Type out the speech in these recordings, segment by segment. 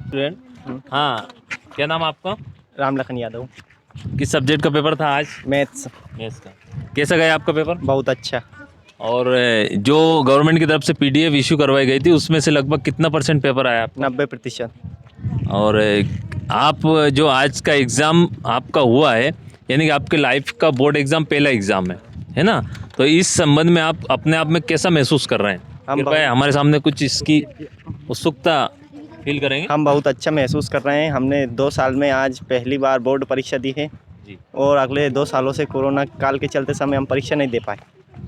Student, हाँ, क्या नाम है आपका? राम लखन यादव। किस सब्जेक्ट का पेपर था आज? मैथ्स। मैथ्स का। कैसा गया आपका पेपर? बहुत अच्छा। और जो गवर्नमेंट की तरफ से पीडीएफ इशू करवाई गई थी उसमें से लगभग कितना % पेपर आया आपका? 90%। और आप जो आज का एग्ज़ाम आपका हुआ है, यानी कि आपके लाइफ का बोर्ड एग्ज़ाम पहला एग्ज़ाम है ना? तो इस संबंध में आप अपने आप में कैसा महसूस कर रहे हैं? कृपया हमारे सामने कुछ इसकी उत्सुकता फील करेंगे? हम बहुत अच्छा महसूस कर रहे हैं। हमने 2 साल में आज पहली बार बोर्ड परीक्षा दी है जी। और अगले 2 सालों से कोरोना काल के चलते समय हम परीक्षा नहीं दे पाए।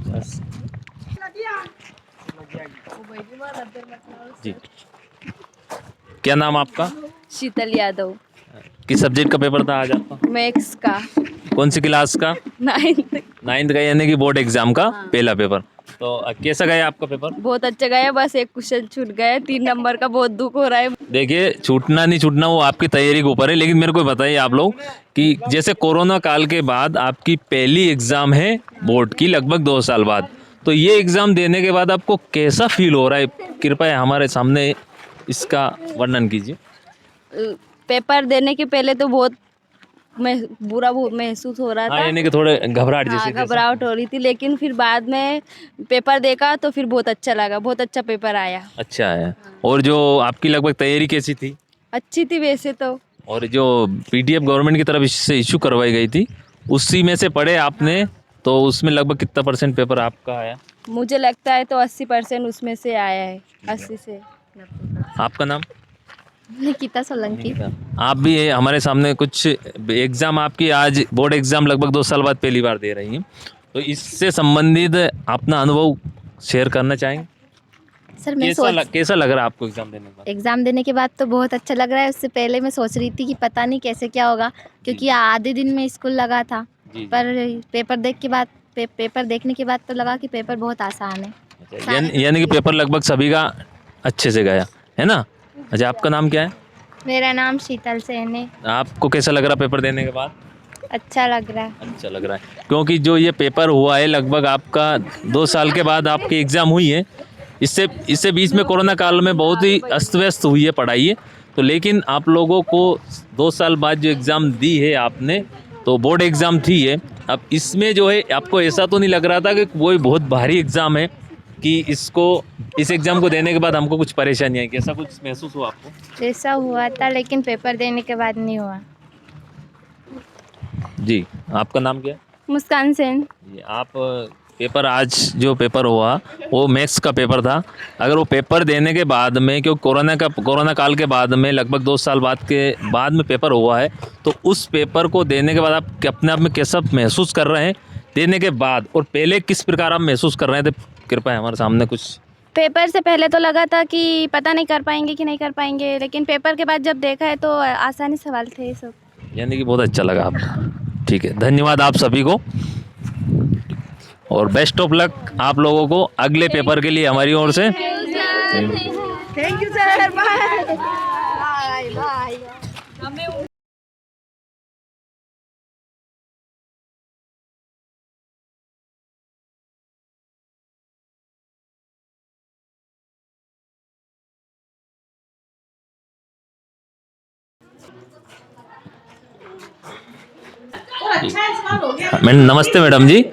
बस। जी। क्या नाम आपका? शीतल यादव। किस सब्जेक्ट का पेपर था आज आपका? मैथ्स का। कौन सी क्लास का? 9th का, यानी कि बोर्ड एग्जाम का पहला पेपर। तो कैसा गया आपका पेपर? बहुत अच्छा गया, बस एक क्वेश्चन छूट गया, 3 नंबर का बहुत दुख हो रहा है। देखिए, छूटना नहीं छूटना वो आपकी तैयारी के ऊपर है, लेकिन मेरे को बताइए आप लोग कि जैसे कोरोना काल के बाद आपकी पहली एग्जाम है बोर्ड की, लगभग 2 साल बाद, तो ये एग्जाम देने के बाद आपको कैसा फील हो रहा है? कृपया हमारे सामने इसका वर्णन कीजिए। पेपर देने के पहले तो बहुत बुरा महसूस हो रहा हाँ, था। यानी कि थोड़े घबराहट जैसी। घबराहट हो रही थी, लेकिन फिर बाद में पेपर देखा तो फिर बहुत अच्छा लगा, बहुत अच्छा पेपर आया। अच्छा है। और जो आपकी लगभग तैयारी कैसी थी? अच्छी थी वैसे तो। और जो पीडीएफ गवर्नमेंट की तरफ इससे इशू करवाई गई थी उसी में से पढ़े आपने, तो उसमें लगभग कितना % पेपर आपका आया? मुझे लगता है तो 80% उसमें से आया है। 80 से। आपका नाम? निकिता सोलंकी। आप भी हमारे सामने कुछ एग्जाम, आपकी आज बोर्ड एग्जाम लगभग 2 साल बाद पहली बार दे रही हैं, तो इससे संबंधित अपना अनुभव शेयर करना चाहेंगे? सर मैं कैसा लग रहा है आपको एग्जाम देने के बाद? एग्ज़ाम देने के बाद तो बहुत अच्छा लग रहा है। उससे पहले मैं सोच रही थी कि पता नहीं कैसे क्या होगा, क्योंकि आधे दिन में स्कूल लगा था। जी। पर पेपर देखने के बाद तो लगा कि पेपर बहुत आसान है। अच्छा, यानी कि पेपर लगभग सभी का अच्छे से गया है ना? अच्छा, आपका नाम क्या है? मेरा नाम शीतल सेन है। आपको कैसा लग रहा पेपर देने के बाद? अच्छा लग रहा है। अच्छा लग रहा है, क्योंकि जो ये पेपर हुआ है लगभग आपका 2 साल के बाद आपकी एग्ज़ाम हुई है। इससे बीच में कोरोना काल में बहुत ही अस्त व्यस्त हुई है पढ़ाई है, तो लेकिन आप लोगों को 2 साल बाद जो एग्ज़ाम दी है आपने, तो बोर्ड एग्ज़ाम थी है। अब इसमें जो है आपको ऐसा तो नहीं लग रहा था कि कोई बहुत भारी एग्ज़ाम है कि इस एग्ज़ाम को देने के बाद हमको कुछ परेशानी आई? कैसा कुछ महसूस हुआ आपको? ऐसा हुआ था, लेकिन पेपर देने के बाद नहीं हुआ। जी। आपका नाम क्या है? मुस्कान सेन। जी, आप पेपर आज जो पेपर हुआ वो मैथ्स का पेपर था। अगर वो पेपर देने के बाद में, क्योंकि कोरोना काल के बाद में लगभग 2 साल बाद में पेपर हुआ है, तो उस पेपर को देने के बाद आप अपने आप में कैसा महसूस कर रहे हैं देने के बाद, और पहले किस प्रकार आप महसूस कर रहे थे? कृपया हमारे सामने कुछ। पेपर से पहले तो लगा था कि पता नहीं कर पाएंगे कि नहीं कर पाएंगे, लेकिन पेपर के बाद जब देखा है तो आसानी सवाल थे ये सब। यानी कि बहुत अच्छा लगा आपको। ठीक है, धन्यवाद आप सभी को, और बेस्ट ऑफ लक आप लोगों को अगले पेपर के लिए हमारी ओर से। Thank you sir. Bye bye. नमस्ते मैडम जी।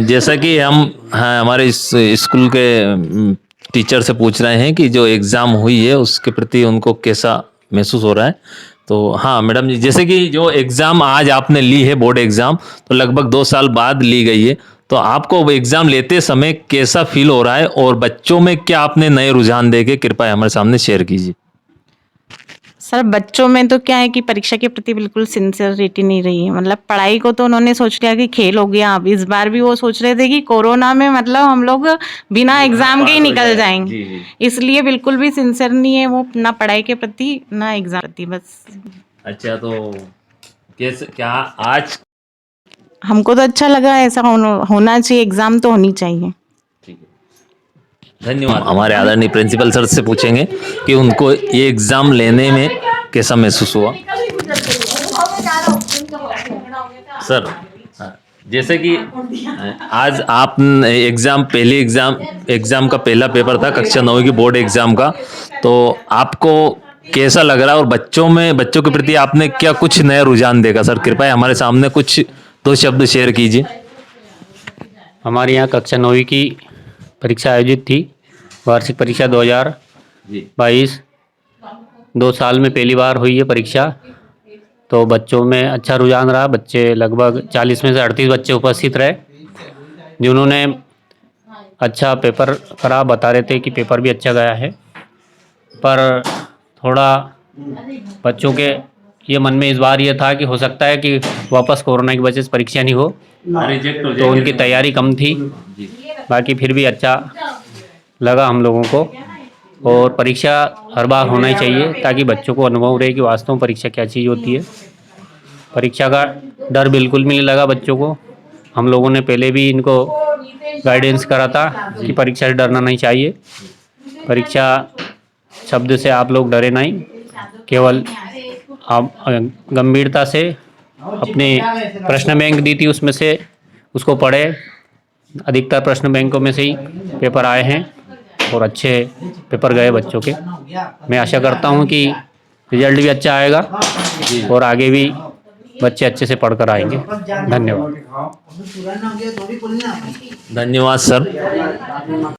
जैसा कि हम हमारे इस स्कूल के टीचर से पूछ रहे हैं कि जो एग्ज़ाम हुई है उसके प्रति उनको कैसा महसूस हो रहा है, तो हाँ मैडम जी, जैसे कि जो एग्ज़ाम आज आपने ली है बोर्ड एग्ज़ाम, तो लगभग 2 साल बाद ली गई है, तो आपको वो एग्ज़ाम लेते समय कैसा फील हो रहा है, और बच्चों में क्या आपने नए रुझान देखे, कृपया हमारे सामने शेयर कीजिए। सर बच्चों में तो क्या है कि परीक्षा के प्रति बिल्कुल सिंसियरिटी नहीं रही है। मतलब पढ़ाई को तो उन्होंने सोच लिया कि खेल हो गया। अब इस बार भी वो सोच रहे थे कि कोरोना में मतलब हम लोग बिना एग्जाम के ही निकल जाएंगे, इसलिए बिल्कुल भी सिंसियर नहीं है वो, ना पढ़ाई के प्रति ना एग्जाम प्रति बस। अच्छा, तो कैसे क्या आज हमको तो अच्छा लगा, ऐसा होना चाहिए, एग्जाम तो होनी चाहिए। धन्यवाद। हमारे आदरणीय प्रिंसिपल सर से पूछेंगे कि उनको ये एग्ज़ाम लेने में कैसा महसूस हुआ। सर, हाँ। जैसे कि आज आप एग्ज़ाम का पहला पेपर था कक्षा 9 की बोर्ड एग्ज़ाम का, तो आपको कैसा लग रहा है और बच्चों के प्रति आपने क्या कुछ नया रुझान देखा सर? कृपया हमारे सामने कुछ 2 शब्द शेयर कीजिए। हमारे यहाँ कक्षा 9वीं की परीक्षा आयोजित थी, वार्षिक परीक्षा 2022। 2 साल में पहली बार हुई है परीक्षा, तो बच्चों में अच्छा रुझान रहा। बच्चे लगभग 40 में से 38 बच्चे उपस्थित रहे, जिन्होंने अच्छा पेपर करा। बता रहे थे कि पेपर भी अच्छा गया है, पर थोड़ा बच्चों के ये मन में इस बार ये था कि हो सकता है कि वापस कोरोना की वजह से परीक्षा नहीं हो, तो उनकी तैयारी कम थी। बाकी फिर भी अच्छा लगा हम लोगों को, और परीक्षा हर बार होना ही चाहिए ताकि बच्चों को अनुभव रहे कि वास्तव में परीक्षा क्या चीज़ होती है। परीक्षा का डर बिल्कुल भी नहीं लगा बच्चों को। हम लोगों ने पहले भी इनको गाइडेंस करा था कि परीक्षा से डरना नहीं चाहिए। परीक्षा शब्द से आप लोग डरे नहीं, केवल आप गंभीरता से अपने प्रश्न बैंक दी थी उसमें से उसको पढ़े। अधिकतर प्रश्न बैंकों में से ही पेपर आए हैं और अच्छे पेपर गए बच्चों के। मैं आशा करता हूं कि रिजल्ट भी अच्छा आएगा और आगे भी बच्चे अच्छे से पढ़कर आएंगे। धन्यवाद। धन्यवाद सर।